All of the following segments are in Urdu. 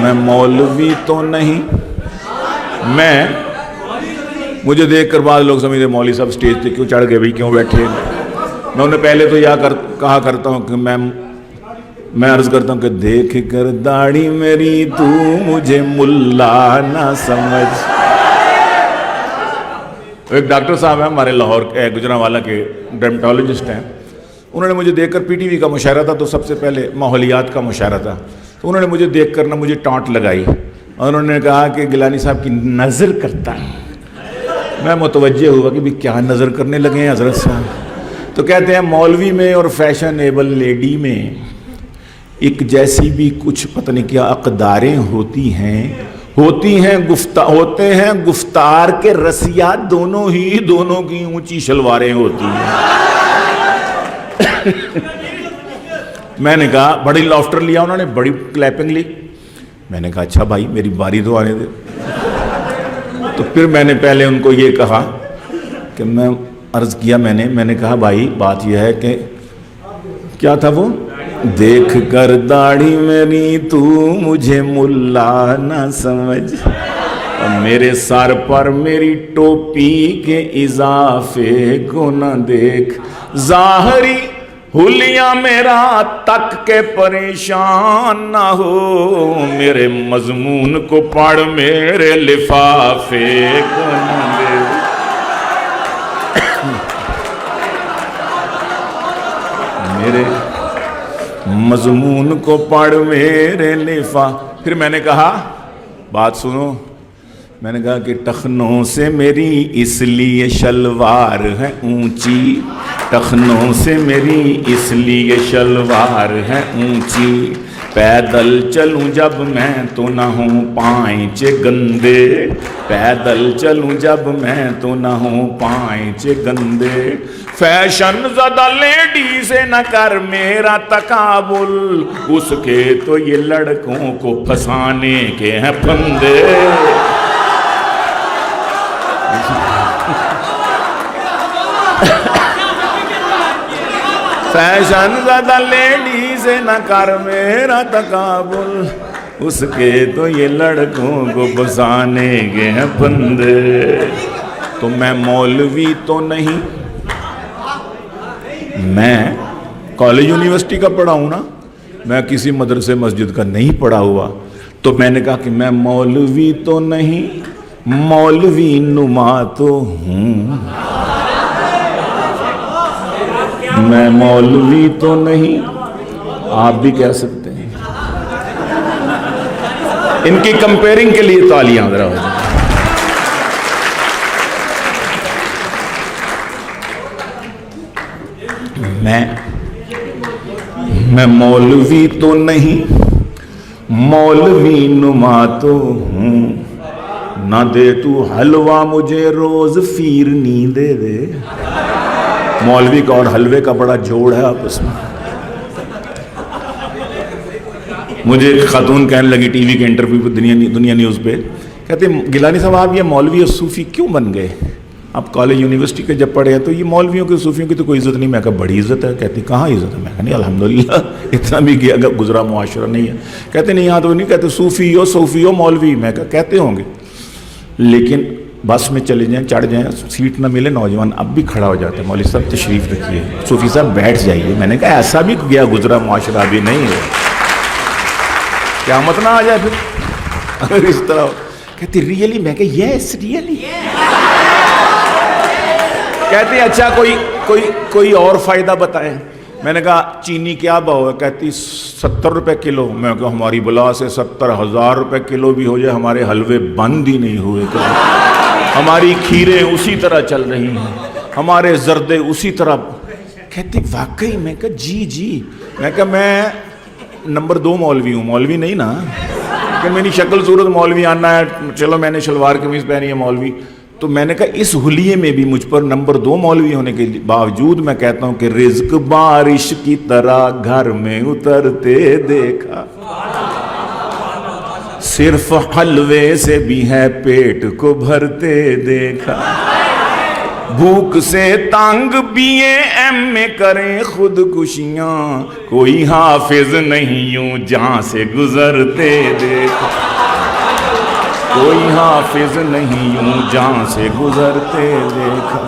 میں مولوی تو نہیں. مجھے دیکھ کر بعض لوگ سمجھتے مولوی صاحب سٹیج پہ کیوں چڑھ گئے بھائی, کیوں بیٹھے. میں انہیں پہلے تو کہا کرتا ہوں کہ میں عرض کرتا ہوں کہ دیکھ کر داڑھی میری تو مجھے ملا نہ سمجھ. ایک ڈاکٹر صاحب ہیں ہمارے لاہور کے, گجرانوالہ کے ڈرمیٹالوجسٹ ہیں. انہوں نے مجھے دیکھ کر پی ٹی وی کا مشاہرہ تھا تو سب سے پہلے ماحولیات کا مشاہرہ تھا, تو انہوں نے مجھے دیکھ کر مجھے ٹانٹ لگائی اور انہوں نے کہا کہ گیلانی صاحب کی نظر کرتا ہے. میں متوجہ ہوا کہ بھی کیا نظر کرنے لگے ہیں حضرت صاحب. تو کہتے ہیں مولوی میں اور فیشنیبل لیڈی میں ایک جیسی بھی کچھ پتہ نہیں کیا اقداریں ہوتی ہیں ہوتے ہیں گفتار کے رسیا دونوں کی اونچی شلواریں ہوتی ہیں. میں نے کہا بڑی لافٹر لیا, انہوں نے بڑی کلیپنگ لی. میں نے کہا اچھا بھائی میری باری تو آنے دے. تو پھر میں نے پہلے ان کو یہ کہا کہ میں عرض کیا, میں نے کہا بھائی بات یہ ہے کہ کیا تھا وہ, دیکھ کر داڑھی میری تو مجھے ملا نہ سمجھ, اور میرے سر پر میری ٹوپی کے اضافے کو نہ دیکھ, ظاہری حلیہ میرا تک کے پریشان نہ ہو, میرے مضمون کو پڑھ میرے لفافے کو نہ دیکھ. میرے مضمون کو پڑھ میرے پھر میں نے کہا بات سنو, میں نے کہا کہ ٹخنوں سے میری اس لیے شلوار ہے اونچی, ٹخنوں سے میری اس لیے شلوار ہے اونچی, پیدل چلوں جب میں تو نہ ہوں پائچے گندے, پیدل چلوں جب میں تو نہ ہوں پائچے گندے, فیشن زدہ لیڈی سے نہ کر میرا تقابل, اس کے تو یہ لڑکوں کو پھنسانے کے ہیں پھندے. فیشن زدہ لیڈی سے نہ کر میرا تقابل, اس کے تو یہ لڑکوں کو پھنسانے کے ہیں پھندے. تو میں مولوی تو نہیں, میں کالج یونیورسٹی کا پڑھا ہوں نا, میں کسی مدرسے مسجد کا نہیں پڑھا ہوا. تو میں نے کہا کہ میں مولوی تو نہیں, مولوی نما تو ہوں. میں مولوی تو نہیں, آپ بھی کہہ سکتے ہیں. ان کی کمپیرنگ کے لیے تالیاں ذرا ہو. میں مولوی تو نہیں, مولوی نما تو ہوں. نہ دے تو حلوہ مجھے روز فیرنی دے دے. مولوی کا اور حلوے کا بڑا جوڑ ہے آپس میں. مجھے ایک خاتون کہنے لگی ٹی وی کے انٹرویو پہ دنیا نیوز پہ, کہتے ہیں گیلانی صاحب آپ یہ مولوی اور صوفی کیوں بن گئے؟ آپ کالج یونیورسٹی کے جب پڑھے ہیں تو یہ مولویوں کے صوفیوں کی تو کوئی عزت نہیں. میں کہا بڑی عزت ہے. کہتی کہاں عزت ہے؟ میں کہا نہیں الحمدللہ اتنا بھی گزرا معاشرہ نہیں ہے. کہتے نہیں یہاں تو نہیں کہتے صوفی ہو صوفی ہو مولوی. میں کہا کہتے ہوں گے, لیکن بس میں چلے جائیں چڑھ جائیں سیٹ نہ ملے, نوجوان اب بھی کھڑا ہو جاتے ہیں مولوی صاحب تشریف رکھیے, صوفی صاحب بیٹھ جائیے. میں نے کہا ایسا بھی گزرا معاشرہ بھی نہیں ہے, قیامت نہ آ جائے پھر اگر اس طرح. کہتی ریئلی؟ میں کہا یس ریئلی. کہتی اچھا کوئی اور فائدہ بتائیں. میں نے کہا چینی کیا بھاؤ ہے؟ کہتی 70 روپے کلو. میں کہا ہماری بلا سے 70,000 روپے کلو بھی ہو جائے ہمارے حلوے بند ہی نہیں ہوئے. ہماری کھیریں اسی طرح چل رہی ہیں, ہمارے زردے اسی طرح. کہتی واقعی؟ میں کہا جی. میں کہا میں نمبر 2 مولوی ہوں, مولوی نہیں نا, کہ میری شکل صورت مولوی آنا ہے. چلو میں نے شلوار قمیض پہنی ہے مولوی. تو میں نے کہا اس حلیے میں بھی مجھ پر نمبر 2 مولوی ہونے کے باوجود میں کہتا ہوں کہ رزق بارش کی طرح گھر میں اترتے دیکھا, صرف حلوے سے بھی ہے پیٹ کو بھرتے دیکھا. بھوک سے تانگ BA MA کریں خودکشیاں، کوئی حافظ نہیں یوں جہاں سے گزرتے دیکھا، کوئی حافظ نہیں یوں جہاں سے گزرتے دیکھا۔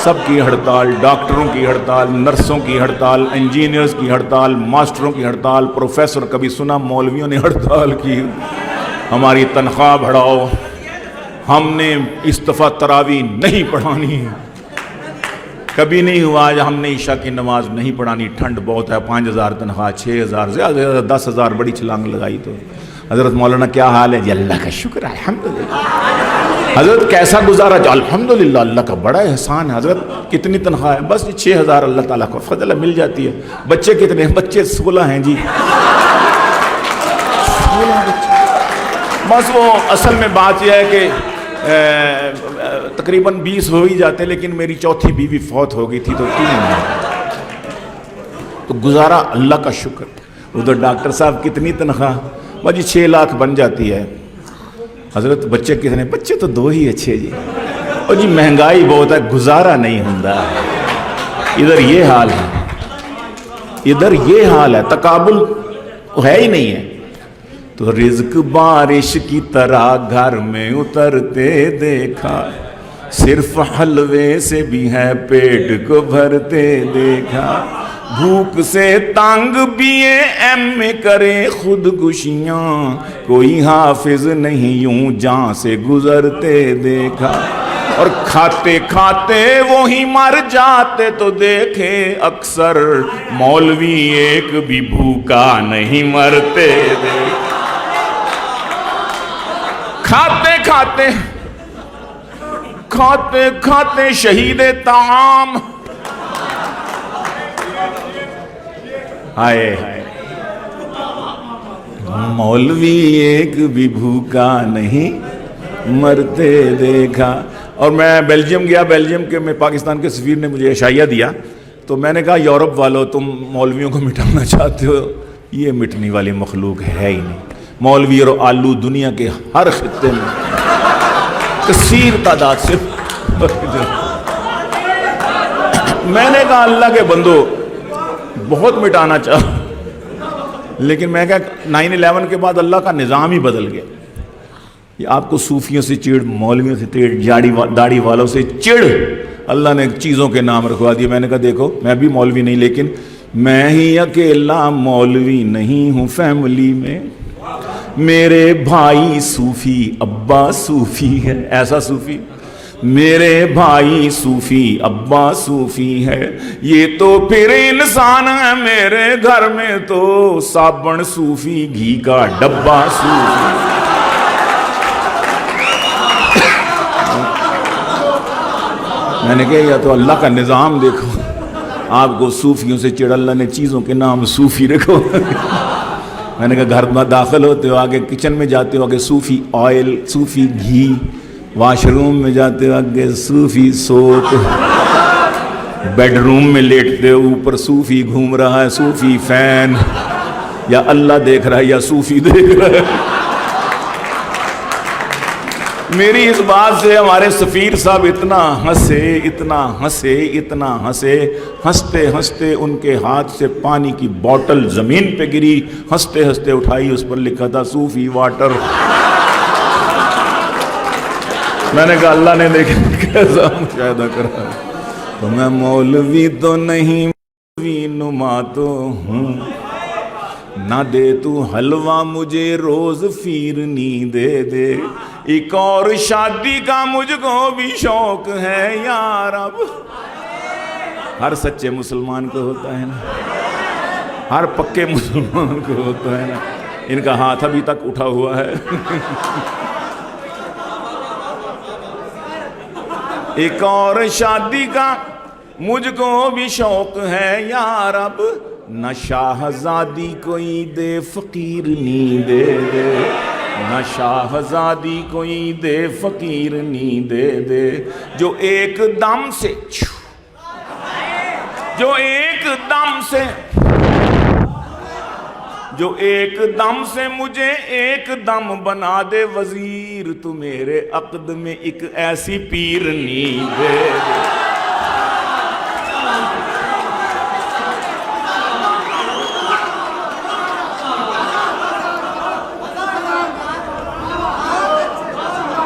سب کی ہڑتال، ڈاکٹروں کی ہڑتال، نرسوں کی ہڑتال، انجینئرز کی ہڑتال، ماسٹروں کی ہڑتال، پروفیسر، کبھی سنا مولویوں نے ہڑتال کی، ہماری تنخواہ بڑھاؤ، ہم نے اس دفعہ تراویح نہیں پڑھانی، کبھی نہیں ہوا آج ہم نے عشاء کی نماز نہیں پڑھانی، ٹھنڈ بہت ہے، 5,000 تنخواہ، 6,000 زیادہ سے زیادہ 10,000 بڑی چھلانگ لگائی تو حضرت مولانا کیا حال ہے جی؟ اللہ کا شکر ہے الحمدللہ۔ حضرت کیسا گزارا جی؟ الحمدللہ اللہ کا بڑا احسان ہے حضرت۔ کتنی تنخواہ ہے؟ بس 6,000 اللہ تعالیٰ کو فضل ہے، مل جاتی ہے۔ بچے کتنے ہیں؟ بچے 16 ہیں جی، 16 بچے۔ بس وہ اصل میں بات یہ ہے کہ تقریباً 20 ہو ہی جاتے، لیکن میری چوتھی بیوی فوت ہو گئی تھی تو 3 ہیں، تو گزارا اللہ کا شکر۔ ادھر ڈاکٹر صاحب کتنی تنخواہ؟ بس جی 6 لاکھ بن جاتی ہے۔ حضرت بچے کتنے؟ بچے تو 2 ہی اچھے جی۔ اور جی مہنگائی بہت ہے، گزارا نہیں ہوتا، ادھر یہ حال ہے، ادھر یہ حال ہے، تقابل ہے ہی نہیں ہے۔ تو رزق بارش کی طرح گھر میں اترتے دیکھا، صرف حلوے سے بھی ہے پیٹ کو بھرتے دیکھا، بھوک سے تانگ BA MA کرے خودکشیاں، کوئی حافظ نہیں یوں جہاں سے گزرتے دیکھا، اور کھاتے کھاتے وہی مر جاتے تو دیکھے اکثر، مولوی ایک بھی بھوکا نہیں مرتے دیکھا۔ کھاتے کھاتے کھاتے کھاتے شہید طعام، ہائے مولوی ایک بھی بھوکا نہیں مرتے دیکھا۔ اور میں بیلجیم گیا، بیلجیم کے میں پاکستان کے سفیر نے مجھے عشائیہ دیا، تو میں نے کہا یورپ والوں تم مولویوں کو مٹانا چاہتے ہو، یہ مٹنے والی مخلوق ہے ہی نہیں۔ مولوی اور آلو دنیا کے ہر خطے میں کثیر تعداد سے، میں نے کہا اللہ کے بندو بہت مٹانا چاہا، لیکن میں کہا 9/11 کے بعد اللہ کا نظام ہی بدل گیا۔ یہ آپ کو صوفیوں سے چڑ، مولویوں سے چڑ، داڑھی والوں سے چڑ، اللہ نے چیزوں کے نام رکھوا دیے۔ میں نے کہا دیکھو میں بھی مولوی نہیں، لیکن میں ہی اکیلا مولوی نہیں ہوں فیملی میں، میرے بھائی صوفی، ابا صوفی ہے، ایسا صوفی، میرے بھائی صوفی، ابا صوفی ہے، یہ تو پھر انسان ہے، میرے گھر میں تو صابن صوفی، گھی کا ڈبہ صوفی۔ میں نے کہا یا تو اللہ کا نظام دیکھو، آپ کو صوفیوں سے چڑ، اللہ نے چیزوں کے نام صوفی رکھو۔ میں نے کہا گھر میں داخل ہوتے ہو آگے کچن میں جاتے ہو آگے صوفی آئل، صوفی گھی، واش روم میں جاتے ہو آگے صوفی سوپ، بیڈ روم میں لیٹتے ہو اوپر صوفی گھوم رہا ہے، صوفی فین، یا اللہ دیکھ رہا ہے یا صوفی دیکھ رہا ہے۔ میری اس بات سے ہمارے سفیر صاحب اتنا ہنسے، اتنا ہنسے، اتنا ہنسے، ہنستے ہنستے ان کے ہاتھ سے پانی کی بوٹل زمین پہ گری، ہنستے ہنستے اٹھائی، اس پر لکھا تھا صوفی واٹر۔ میں نے کہا اللہ نے دیکھا کیسا مشاہدہ کرا، تو میں مولوی تو نہیں، مولوی نما تو ہوں، نہ دے تو حلوہ مجھے روز فیرنی دے دے، ایک اور شادی کا مجھ کو بھی شوق ہے یا رب۔ ہر سچے مسلمان کو ہوتا ہے نا، ہر پکے مسلمان کو ہوتا ہے نا، ان کا ہاتھ ابھی تک اٹھا ہوا ہے۔ ایک اور شادی کا مجھ کو بھی شوق ہے یا رب، نہ شاہزادی کوئی دے فقیر نی دے دے، نہ شاہزادی کوئی دے فقیر نی دے دے، جو ایک دم سے، جو ایک دم سے، جو ایک دم سے مجھے ایک دم بنا دے وزیر، تو میرے عقد میں ایک ایسی پیرنی دے دے۔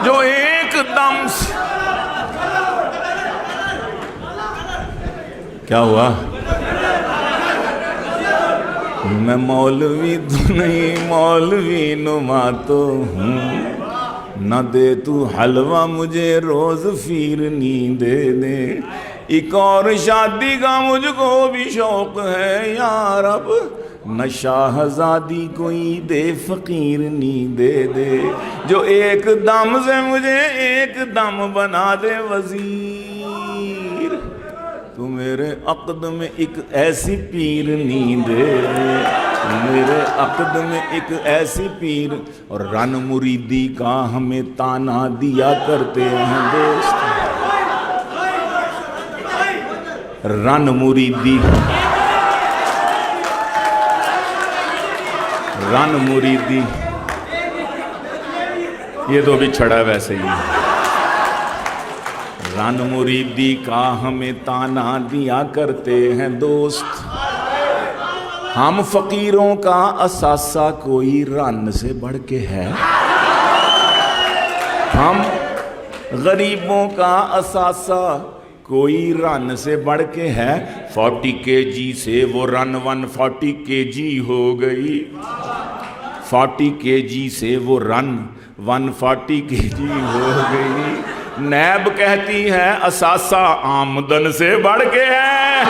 جو ایک دم سے کیا ہوا؟ میں مولوی تو نہیں، مولوی نما تو ہوں، نہ دے تو حلوہ مجھے روز فیرنی دے دے۔ ایک اور شادی کا مجھ کو بھی شوق ہے یا رب، نہ شاہزادی کوئی دے فقیرنی دے دے۔ جو ایک دم سے مجھے ایک دم بنا دے وزیر، تو میرے عقد میں ایک ایسی پیرنی دے دے، میرے عقد میں ایک ایسی پیر۔ اور رن مریدی کا ہمیں تانا دیا کرتے ہیں دوست، رن مریدی، رن مریدی، یہ تو بھی چھڑا ویسے ہی۔ رن مریدی کا ہمیں تانا دیا کرتے ہیں دوست، ہم فقیروں کا اثاثہ کوئی رن سے بڑھ کے ہے، ہم غریبوں کا اثاثہ کوئی رن سے بڑھ کے ہے۔ 40 kg سے وہ رن 140 kg ہو گئی، 40 kg سے وہ رن 140 kg ہو گئی۔ نیب کہتی ہے اثاثہ آمدن سے بڑھ کے ہے،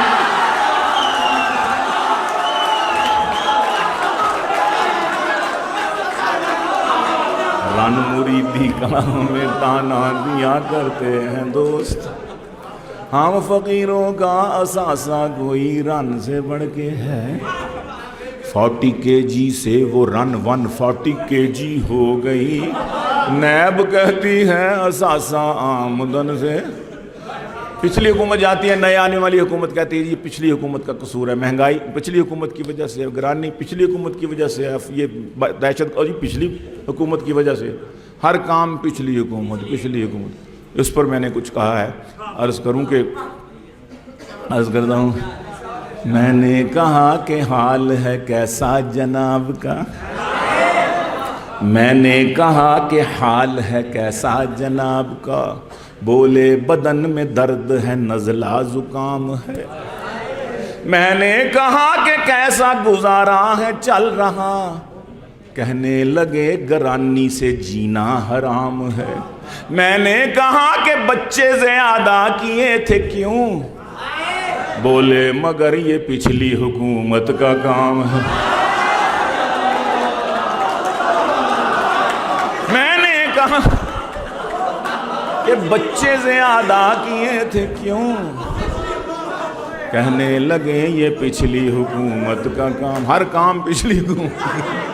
رن مریدی کا ہمیں تانا دیا کرتے ہیں دوست، ہم فقیروں کا اثاثہ کوئی رن سے بڑھ کے ہے۔ 40 kg سے وہ رن 140 kg ہو گئی، نیب کہتی ہے اثاثہ آمدن سے۔ پچھلی حکومت جاتی ہے، نئے آنے والی حکومت کہتی ہے یہ پچھلی حکومت کا قصور ہے، مہنگائی پچھلی حکومت کی وجہ سے، گرانی پچھلی حکومت کی وجہ سے، یہ دہشت گردی پچھلی حکومت کی وجہ سے، ہر کام پچھلی حکومت، پچھلی حکومت۔ اس پر میں نے کچھ کہا ہے، عرض کرتا ہوں، میں نے کہا کہ حال ہے کیسا جناب کا، میں نے کہا کہ حال ہے کیسا جناب کا، بولے بدن میں درد ہے نزلہ زکام ہے۔ میں نے کہا کہ کیسا گزارا ہے چل رہا، کہنے لگے گرانی سے جینا حرام ہے۔ میں نے کہا کہ بچے زیادہ کیے تھے کیوں، بولے مگر یہ پچھلی حکومت کا کام ہے۔ میں نے کہا کہ بچے زیادہ کیے تھے کیوں، کہنے لگے یہ پچھلی حکومت کا کام، ہر کام پچھلی حکومت۔